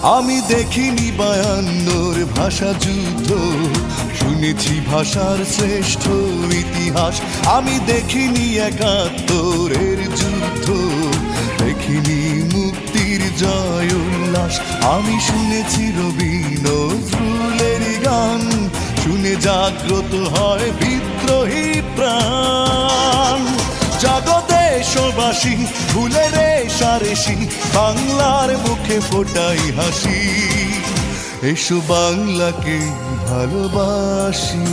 আমি দেখিনি 52 ভাষা যুদ্ধ, শুনেছি ভাষার শ্রেষ্ঠ ইতিহাস। আমি দেখিনি 71-এর যুদ্ধ, দেখিনি মুক্তির জয় উল্লাস। আমি শুনেছি রবি নজরুলের গান, শুনে জাগ্রত হয় বিদ্রোহী প্রাণ। জাগো দেশবাসী, ভুলে রেশারেশি, বাংলার মুখে ফোটাই হাসি। এসো বাংলাকে ভালোবাসি।